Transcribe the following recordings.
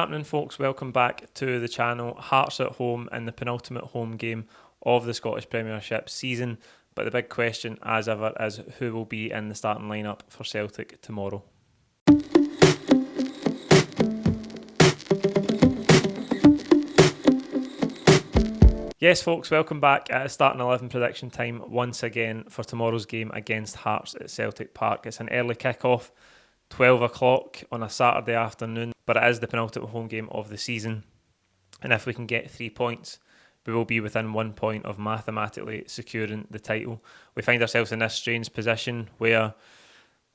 happening, folks? Welcome back to the channel. Hearts at home in the penultimate home game of the Scottish Premiership season. But the big question, as ever, is who will be in the starting lineup for Celtic tomorrow. Yes, folks, welcome back at starting 11 prediction time once again for tomorrow's game against Hearts at Celtic Park. It's an early kick-off, 12 o'clock on a Saturday afternoon, but it is the penultimate home game of the season. And if we can get 3 points, we will be within 1 point of mathematically securing the title. We find ourselves in this strange position where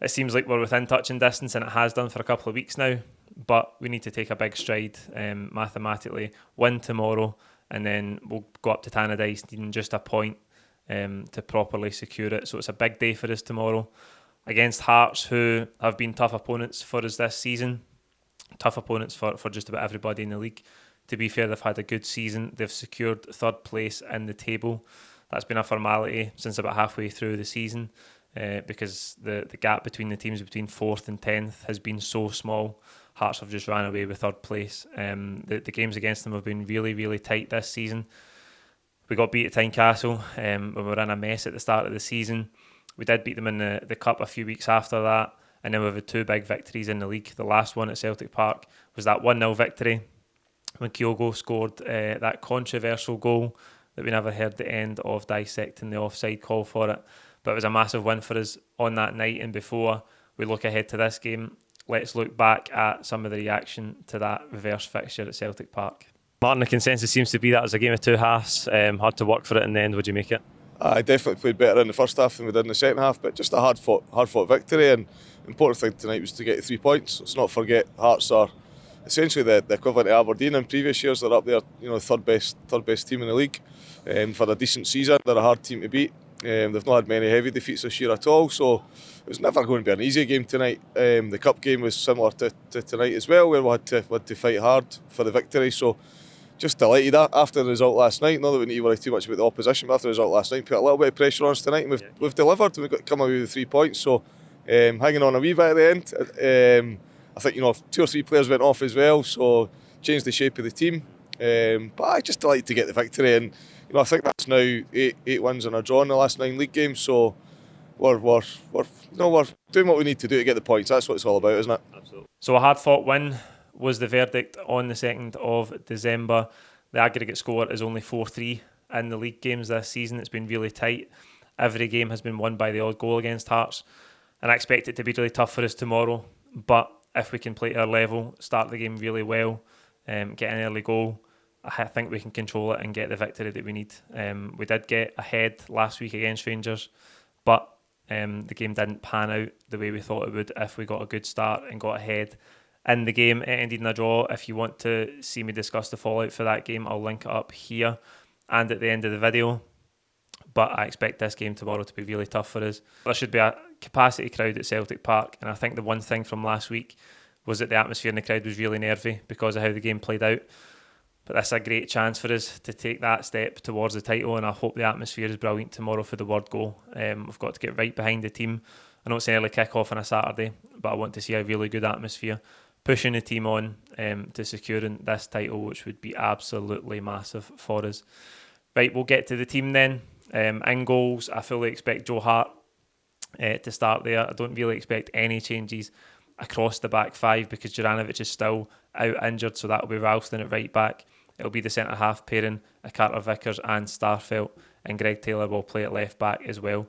it seems like we're within touching distance, and it has done for a couple of weeks now, but we need to take a big stride mathematically, win tomorrow, and then we'll go up to Tannadice needing just a point to properly secure it. So it's a big day for us tomorrow against Hearts, who have been tough opponents for us this season. Tough opponents for just about everybody in the league. To be fair, they've had a good season. They've secured third place in the table. That's been a formality since about halfway through the season because the gap between the teams between 4th and 10th has been so small. Hearts have just ran away with third place. The games against them have been really, really tight this season. We got beat at Tynecastle when we were in a mess at the start of the season. We did beat them in the Cup a few weeks after that, and then we've had 2 big victories in the league. The last one at Celtic Park was that 1-0 victory when Kyogo scored that controversial goal that we never heard the end of dissecting the offside call for it. But it was a massive win for us on that night, and before we look ahead to this game, let's look back at some of the reaction to that reverse fixture at Celtic Park. Martin, the consensus seems to be that it was a game of 2 halves. Hard to work for it in the end. Would you make it? I definitely played better in the first half than we did in the second half, but just a hard fought victory. And the important thing tonight was to get 3 points. Let's not forget Hearts are essentially the equivalent of Aberdeen in previous years. They're up there, third best team in the league. For a decent season, they're a hard team to beat. They've not had many heavy defeats this year at all, so it was never going to be an easy game tonight. The cup game was similar to tonight as well, where we had to fight hard for the victory. So just delighted after the result last night. Not that we need to worry too much about the opposition, but after the result last night, put a little bit of pressure on us tonight, and we've delivered, and we've got to come away with 3 points. So hanging on a wee bit at the end. I think 2 or 3 players went off as well, so changed the shape of the team. But I just delighted to get the victory, and I think that's now 8 wins and a draw in the last 9 league games. So we're doing what we need to do to get the points. That's what it's all about, isn't it? Absolutely. So a hard-fought win was the verdict on the 2nd of December. The aggregate score is only 4-3 in the league games this season. It's been really tight. Every game has been won by the odd goal against Hearts, and I expect it to be really tough for us tomorrow. But if we can play to our level, start the game really well, get an early goal, I think we can control it and get the victory that we need. We did get ahead last week against Rangers, but the game didn't pan out the way we thought it would. If we got a good start and got ahead in the game, it ended in a draw. If you want to see me discuss the fallout for that game, I'll link it up here and at the end of the video. But I expect this game tomorrow to be really tough for us. There should be a capacity crowd at Celtic Park, and I think the one thing from last week was that the atmosphere in the crowd was really nervy because of how the game played out. But that's a great chance for us to take that step towards the title, and I hope the atmosphere is brilliant tomorrow for the word go. We've got to get right behind the team. I know it's an early kick-off on a Saturday, but I want to see a really good atmosphere, pushing the team on to securing this title, which would be absolutely massive for us. Right, we'll get to the team then. In goals, I fully expect Joe Hart to start there. I don't really expect any changes across the back 5 because Juranovic is still out injured, so that will be Ralston at right back. It'll be the centre-half pairing of Carter Vickers and Starfelt, and Greg Taylor will play at left back as well.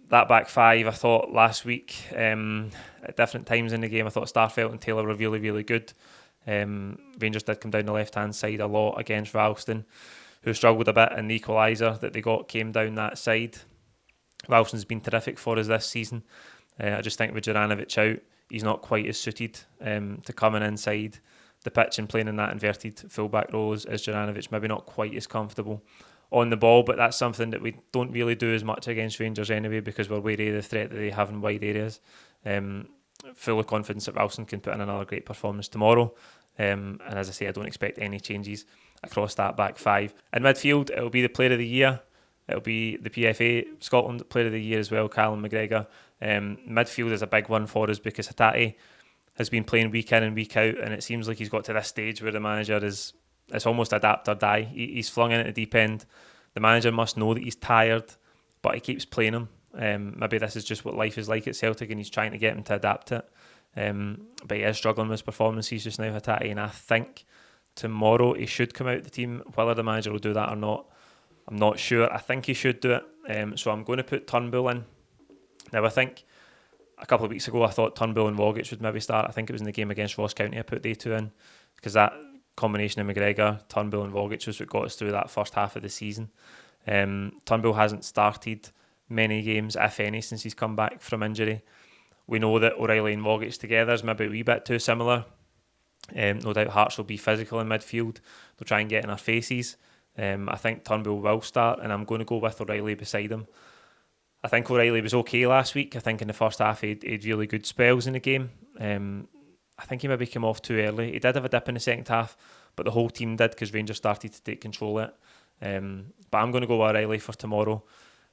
That back 5, I thought last week, at different times in the game, I thought Starfelt and Taylor were really, really good. Rangers did come down the left-hand side a lot against Ralston, who struggled a bit, and the equaliser that they got came down that side. Ralston's been terrific for us this season. I just think with Juranovic out, he's not quite as suited to coming inside the pitch and playing in that inverted fullback role as Juranovic. Maybe not quite as comfortable on the ball, but that's something that we don't really do as much against Rangers anyway because we're wary of the threat that they have in wide areas. Full of confidence that Ralston can put in another great performance tomorrow. And as I say, I don't expect any changes across that back 5. In midfield, it'll be the Player of the Year. It'll be the PFA Scotland Player of the Year as well, Callum McGregor. Midfield is a big one for us because Hatate has been playing week in and week out, and it seems like he's got to this stage where the manager it's almost adapt or die. He's flung in at the deep end. The manager must know that he's tired, but he keeps playing him. Maybe this is just what life is like at Celtic, and he's trying to get him to adapt it. But he is struggling with his performances just now, Hatate, and I think tomorrow he should come out the team. Whether the manager will do that or not, I'm not sure. I think he should do it. So I'm going to put Turnbull in. Now, I think a couple of weeks ago I thought Turnbull and Wogic would maybe start. I think it was in the game against Ross County I put they two in, because that combination of McGregor, Turnbull and Wogic was what got us through that first half of the season. Turnbull hasn't started many games, if any, since he's come back from injury. We know that O'Reilly and Wogic together is maybe a wee bit too similar. No doubt Hearts will be physical in midfield. They'll try and get in our faces. I think Turnbull will start, and I'm going to go with O'Reilly beside him. I think O'Reilly was okay last week. I think in the first half he had really good spells in the game. I think he maybe came off too early. He did have a dip in the second half, but the whole team did because Rangers started to take control of it. But I'm going to go with O'Reilly for tomorrow.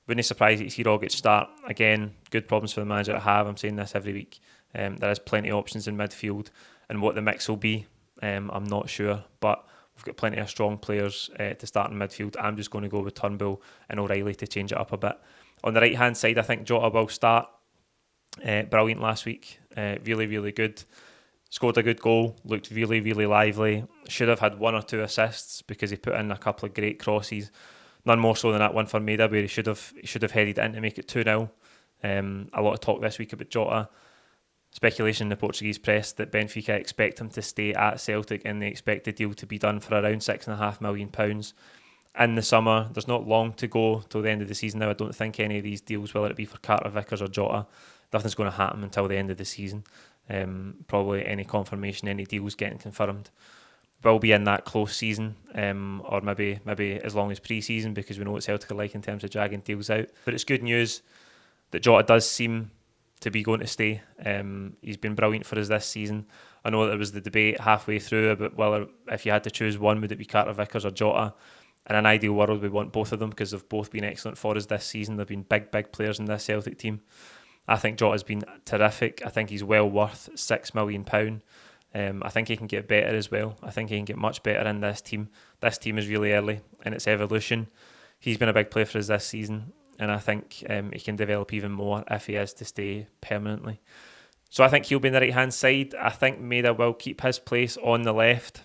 Wouldn't be surprised to see Rogic start. Again, good problems for the manager to have. I'm saying this every week. There is plenty of options in midfield, and what the mix will be, I'm not sure. But we've got plenty of strong players to start in midfield. I'm just going to go with Turnbull and O'Reilly to change it up a bit. On the right-hand side, I think Jota will start. Brilliant last week. Really, really good. Scored a good goal. Looked really, really lively. Should have had 1 or 2 assists because he put in a couple of great crosses. None more so than that one for Maida, where he should have headed in to make it 2-0. A lot of talk this week about Jota. Speculation in the Portuguese press that Benfica expect him to stay at Celtic, and they expect the deal to be done for around £6.5 million in the summer. There's not long to go till the end of the season now. I don't think any of these deals, whether it be for Carter Vickers or Jota, nothing's going to happen until the end of the season. Probably any confirmation, any deals getting confirmed will be in that close season, or maybe as long as pre-season, because we know what Celtic are like in terms of dragging deals out. But it's good news that Jota does seem to be going to stay. He's been brilliant for us this season. I know there was the debate halfway through about whether, if you had to choose one, would it be Carter Vickers or Jota? In an ideal world, we want both of them because they've both been excellent for us this season. They've been big players in this Celtic team. I think Jota's been terrific. I think he's well worth £6 million. I think he can get better as well. I think he can get much better in this team. This team is really early in its evolution. He's been a big player for us this season, and I think he can develop even more if he is to stay permanently. So I think he'll be in the right-hand side. I think Maida will keep his place on the left.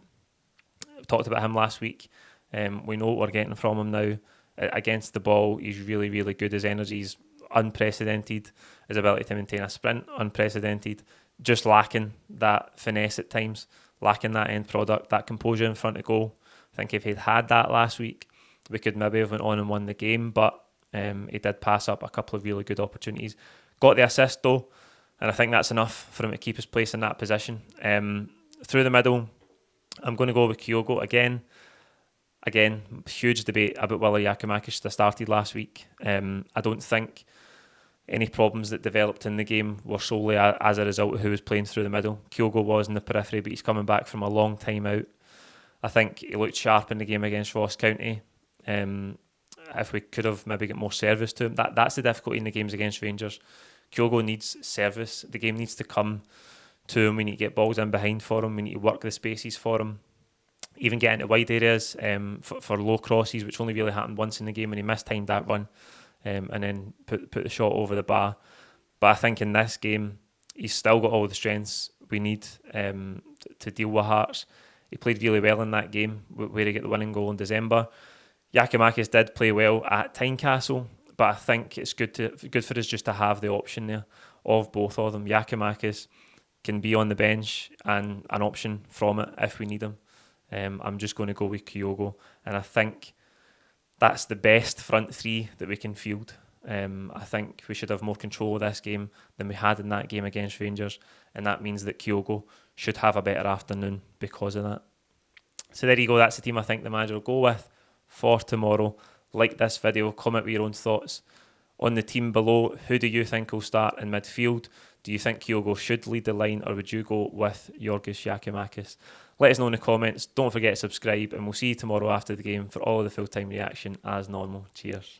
We talked about him last week. We know what we're getting from him now. Against the ball, he's really, really good. His energy is unprecedented. His ability to maintain a sprint, unprecedented. Just lacking that finesse at times, lacking that end product, that composure in front of goal. I think if he'd had that last week, we could maybe have went on and won the game, but he did pass up a couple of really good opportunities. Got the assist though, and I think that's enough for him to keep his place in that position. Through the middle, I'm going to go with Kyogo again. Huge debate about whether Giakoumakis should have started last week. I don't think any problems that developed in the game were solely as a result of who was playing through the middle. Kyogo was in the periphery, but he's coming back from a long time out. I think he looked sharp in the game against Ross County. If we could have maybe got more service to him, that's the difficulty in the games against Rangers. Kyogo needs service. The game needs to come to him. We need to get balls in behind for him. We need to work the spaces for him. Even get into wide areas for low crosses, which only really happened once in the game when he mistimed that run. And then put the shot over the bar. But I think in this game, he's still got all the strengths we need to deal with Hearts. He played really well in that game where he got the winning goal in December. Giakoumakis did play well at Tynecastle, but I think it's good for us just to have the option there of both of them. Giakoumakis can be on the bench and an option from it if we need him. I'm just going to go with Kyogo, and I think that's the best front three that we can field. I think we should have more control of this game than we had in that game against Rangers, and that means that Kyogo should have a better afternoon because of that. So there you go, that's the team I think the manager will go with for tomorrow. Like this video, comment with your own thoughts on the team below. Who do you think will start in midfield? Do you think Kyogo should lead the line, or would you go with Yorgos Giakoumakis? Let us know in the comments. Don't forget to subscribe, and we'll see you tomorrow after the game for all of the full-time reaction as normal. Cheers.